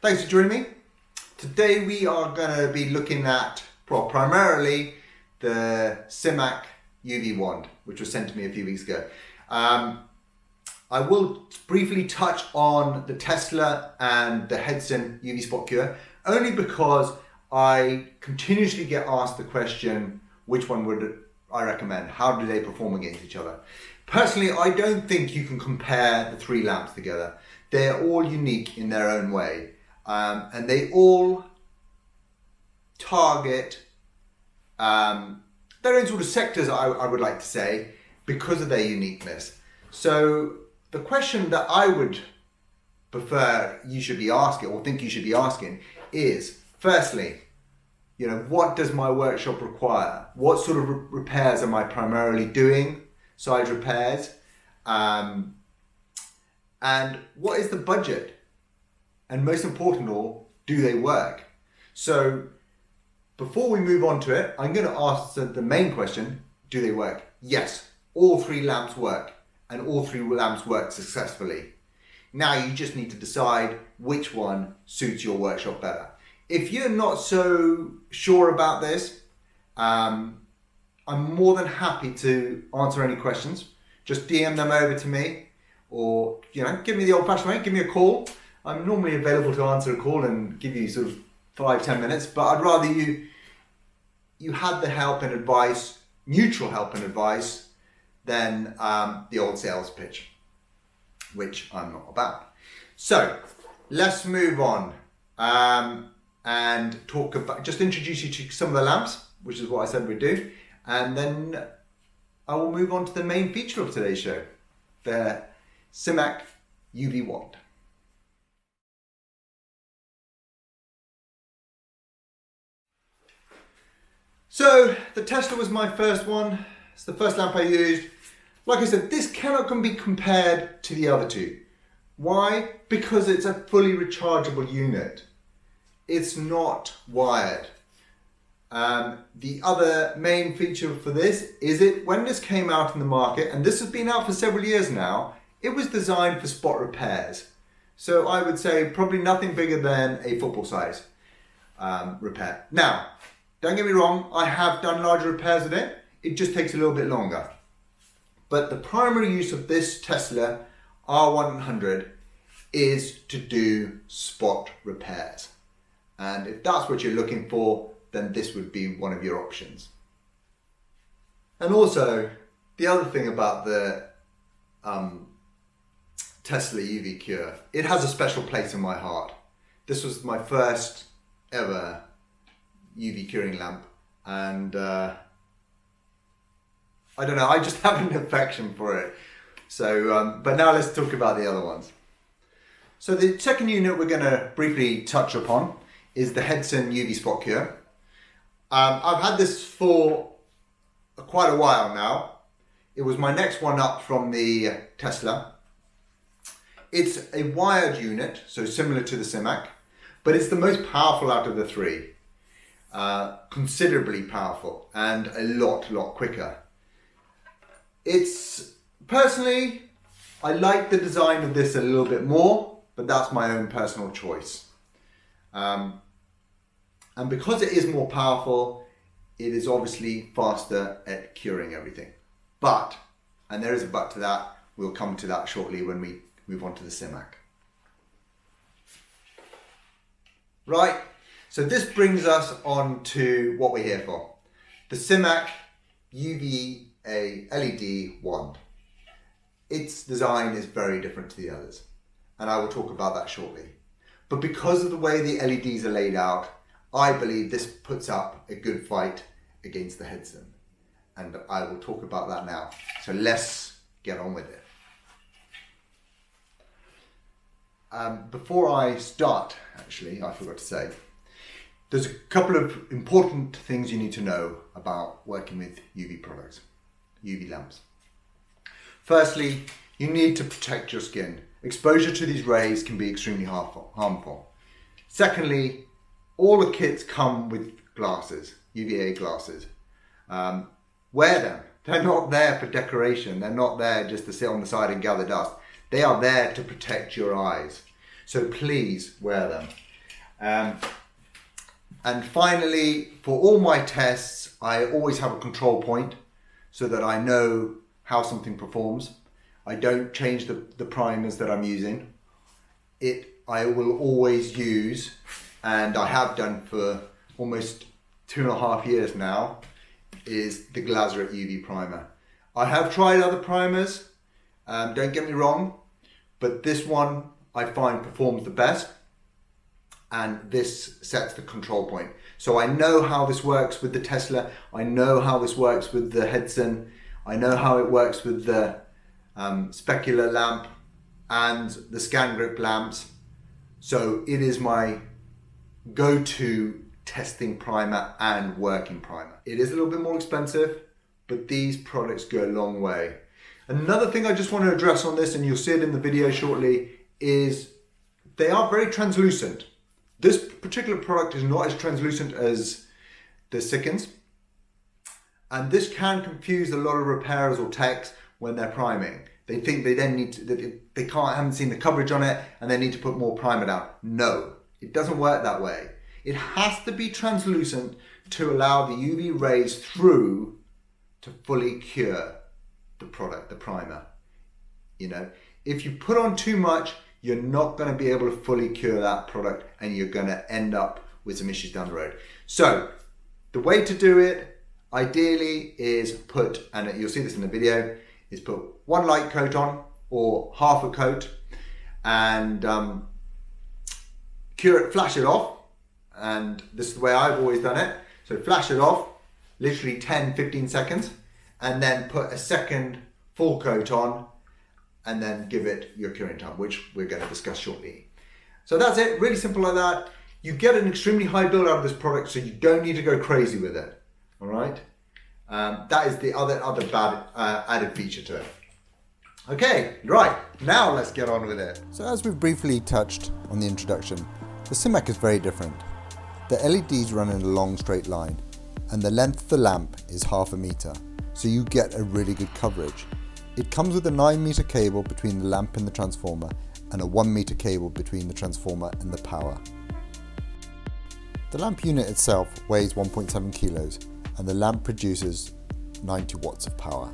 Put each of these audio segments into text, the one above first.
Thanks for joining me. Today we are going to be looking at primarily the Symach UV Wand, which was sent to me a few weeks ago. I will briefly touch on the Tesla and the Henson UV Spock cure, only because I continuously get asked the question, which one would I recommend? How do they perform against each other? Personally, I don't think you can compare the three lamps together. They're all unique in their own way, and they all target their own sort of sectors, I would like to say, because of their uniqueness. So the question that I would prefer you should be asking, or think you should be asking, is firstly, what does my workshop require? What sort of repairs am I primarily doing? Size repairs. And what is the budget? And most important of all, do they work? So before we move on to it, I'm going to ask the main question, do they work? Yes, all three lamps work, and all three lamps work successfully. Now you just need to decide which one suits your workshop better. If you're not so sure about this, I'm more than happy to answer any questions. Just DM them over to me, or give me the old-fashioned way, give me a call. I'm normally available to answer a call and give you sort of 5-10 minutes, but I'd rather you had the help and advice, neutral help and advice, than the old sales pitch, which I'm not about. So let's move on and talk about, just introduce you to some of the lamps, which is what I said we'd do, and then I will move on to the main feature of today's show, the Symach UV Wand. So the Tesla was my first one. It's the first lamp I used. Like I said, this cannot be compared to the other two. Why? Because it's a fully rechargeable unit. It's not wired. The other main feature for this is when this came out in the market, and this has been out for several years now, it was designed for spot repairs. So I would say probably nothing bigger than a football size repair. Now, don't get me wrong, I have done larger repairs with it. It just takes a little bit longer. But the primary use of this Tesla R100 is to do spot repairs. And if that's what you're looking for, then this would be one of your options. And also, the other thing about the Tesla UV Cure, it has a special place in my heart. This was my first ever UV curing lamp, and I don't know, I just have an affection for it. So, but now let's talk about the other ones. So the second unit we're going to briefly touch upon is the Henson UV Spock cure. I've had this for quite a while now. It was my next one up from the Tesla. It's a wired unit, so similar to the Symach, but it's the most powerful out of the three. Considerably powerful and a lot quicker. It's personally, I like the design of this a little bit more, but that's my own personal choice. And because it is more powerful, it is obviously faster at curing everything. But, and there is a but to that, we'll come to that shortly when we move on to the Symach. Right. So this brings us on to what we're here for. The Symach UV LED wand. Its design is very different to the others, and I will talk about that shortly. But because of the way the LEDs are laid out, I believe this puts up a good fight against the Henson, and I will talk about that now. So let's get on with it. Before I start, actually, I forgot to say, there's a couple of important things you need to know about working with UV products, UV lamps. Firstly, you need to protect your skin. Exposure to these rays can be extremely harmful. Secondly, all the kits come with glasses, UVA glasses. Wear them. They're not there for decoration. They're not there just to sit on the side and gather dust. They are there to protect your eyes. So please wear them. And finally, for all my tests, I always have a control point so that I know how something performs. I don't change the primers that I'm using. I will always use, and I have done for almost 2.5 years now, is the Glasurit UV primer. I have tried other primers, don't get me wrong, but this one I find performs the best, and this sets the control point. So I know how this works with the Tesla, I know how this works with the Henson, I know how it works with the specular lamp and the scan grip lamps. So it is my go-to testing primer and working primer. It is a little bit more expensive, but these products go a long way. Another thing I just want to address on this, and you'll see it in the video shortly, is they are very translucent. This particular product is not as translucent as the Sikkens, and this can confuse a lot of repairers or techs when they're priming. They think they then need to, haven't seen the coverage on it and they need to put more primer down. No, it doesn't work that way. It has to be translucent to allow the UV rays through to fully cure the product, the primer. You know, if you put on too much, you're not going to be able to fully cure that product and you're going to end up with some issues down the road. So the way to do it ideally is put, and you'll see this in the video, is put one light coat on or half a coat and cure it, flash it off. And this is the way I've always done it. So flash it off, literally 10-15 seconds, and then put a second full coat on and then give it your curing time, which we're going to discuss shortly. So that's it, really simple like that. You get an extremely high build out of this product, so you don't need to go crazy with it, all right? That is the other bad added feature to it. Okay, right, now let's get on with it. So as we've briefly touched on the introduction, the Symach is very different. The LEDs run in a long straight line, and the length of the lamp is 0.5 meter, so you get a really good coverage. It comes with a 9 meter cable between the lamp and the transformer, and a 1 meter cable between the transformer and the power. The lamp unit itself weighs 1.7 kilos, and the lamp produces 90 watts of power.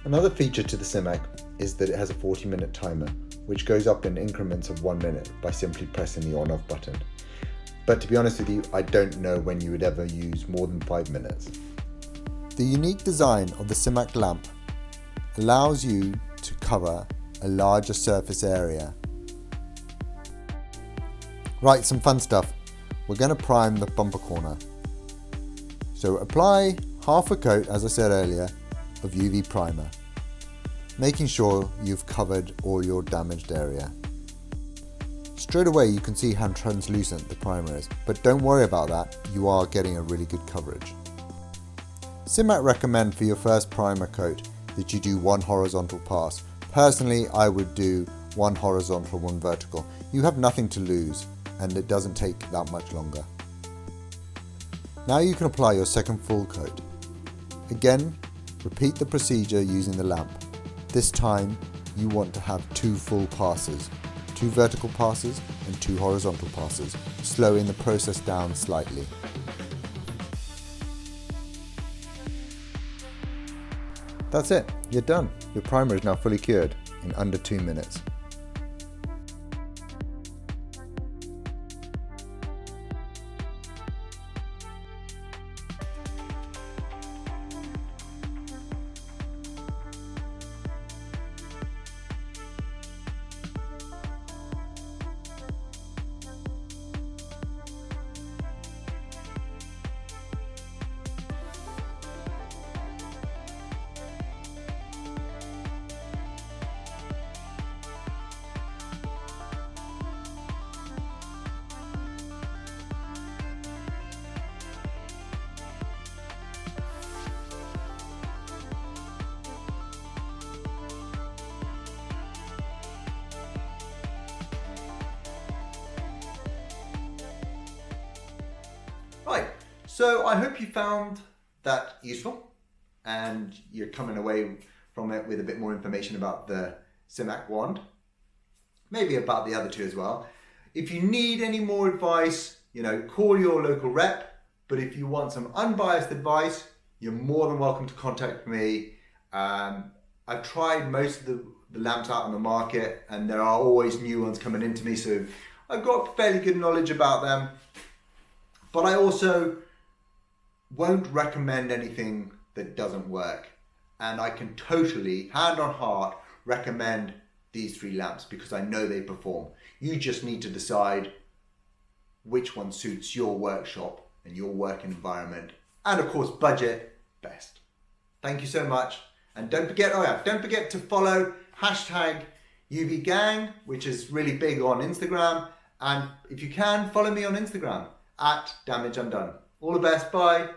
Another feature to the Symach is that it has a 40-minute timer, which goes up in increments of 1 minute by simply pressing the on-off button. But to be honest with you, I don't know when you would ever use more than 5 minutes. The unique design of the Symach lamp allows you to cover a larger surface area. Right, some fun stuff. We're going to prime the bumper corner. So apply half a coat, as I said earlier, of UV primer, making sure you've covered all your damaged area. Straight away you can see how translucent the primer is, but don't worry about that, you are getting a really good coverage. Symach recommend for your first primer coat that you do 1 horizontal pass. Personally, I would do 1 horizontal, 1 vertical. You have nothing to lose, and it doesn't take that much longer. Now you can apply your second full coat. Again, repeat the procedure using the lamp. This time you want to have 2 full passes, 2 vertical passes and 2 horizontal passes, slowing the process down slightly. That's it, you're done. Your primer is now fully cured in under 2 minutes. Right, so I hope you found that useful and you're coming away from it with a bit more information about the Symach wand. maybe about the other two as well. If you need any more advice, call your local rep. But if you want some unbiased advice, you're more than welcome to contact me. I've tried most of the lamps out on the market, and there are always new ones coming into me, so I've got fairly good knowledge about them. But I also won't recommend anything that doesn't work. And I can totally, hand on heart, recommend these 3 lamps because I know they perform. You just need to decide which one suits your workshop and your working environment, and of course budget best. Thank you so much, and don't forget to follow #UVGang, which is really big on Instagram, and if you can, follow me on Instagram @damageundone. All the best, bye.